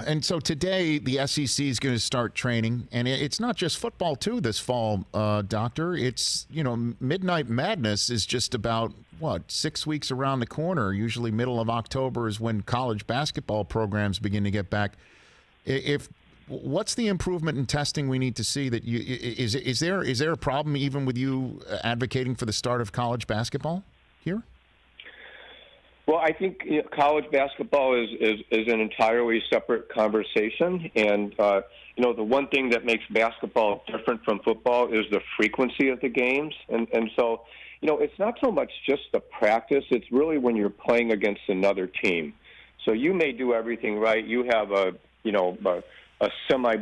And so today the SEC is going to start training, and it's not just football too this fall, Doctor. It's, Midnight Madness is just about 6 weeks around the corner. Usually middle of October is when college basketball programs begin to get back. What's the improvement in testing we need to see? That is there a problem even with you advocating for the start of college basketball here? Well, I think college basketball is an entirely separate conversation, and the one thing that makes basketball different from football is the frequency of the games, and so it's not so much just the practice; it's really when you're playing against another team. So you may do everything right. You have a semi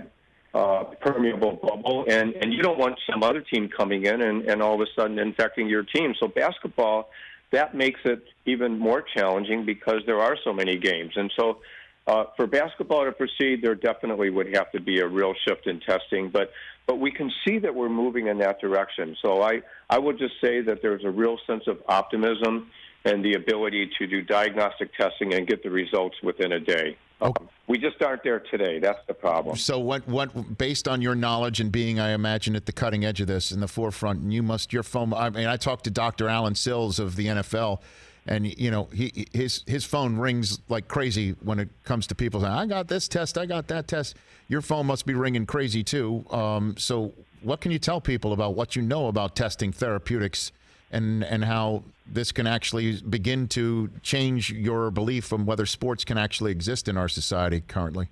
permeable bubble, and you don't want some other team coming in and all of a sudden infecting your team. So basketball, that makes it even more challenging because there are so many games. And so for basketball to proceed, there definitely would have to be a real shift in testing. But we can see that we're moving in that direction. So I would just say that there's a real sense of optimism and the ability to do diagnostic testing and get the results within a day. We just aren't there today. That's the problem. So what based on your knowledge and being, I imagine, at the cutting edge of this in the forefront, and your phone, I talked to Dr. Alan Sills of the NFL, and his phone rings like crazy when it comes to people saying, I got this test, I got that test. Your phone must be ringing crazy too. So what can you tell people about what you know about testing therapeutics and how this can actually begin to change your belief on whether sports can actually exist in our society currently?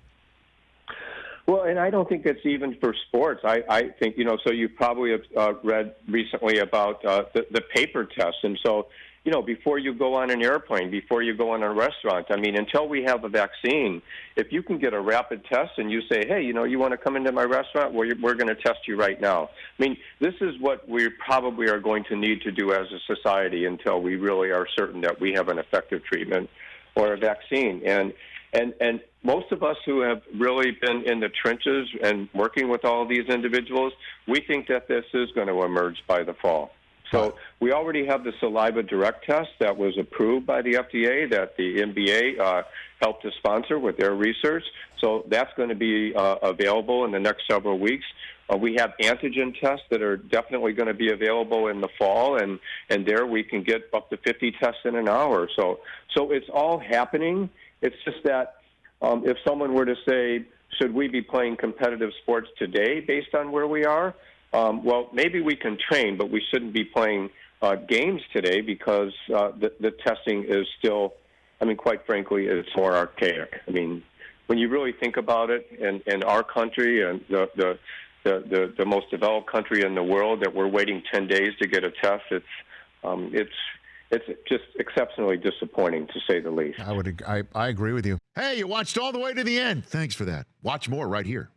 Well, and I don't think it's even for sports. I think, so you probably have read recently about the paper test. And so, before you go on an airplane, before you go on a restaurant, until we have a vaccine, if you can get a rapid test and you say, hey, you want to come into my restaurant? Well, we're going to test you right now. This is what we probably are going to need to do as a society until we really are certain that we have an effective treatment or a vaccine. And most of us who have really been in the trenches and working with all of these individuals, we think that this is going to emerge by the fall. So we already have the saliva direct test that was approved by the FDA that the NBA helped to sponsor with their research. So that's going to be available in the next several weeks. We have antigen tests that are definitely going to be available in the fall, and there we can get up to 50 tests in an hour. So it's all happening. It's just that if someone were to say, should we be playing competitive sports today based on where we are? Well, maybe we can train, but we shouldn't be playing games today because the testing is still, quite frankly, it's more archaic. When you really think about it, in our country and the most developed country in the world, that we're waiting 10 days to get a test, it's just exceptionally disappointing, to say the least. I agree with you. Hey, you watched all the way to the end. Thanks for that. Watch more right here.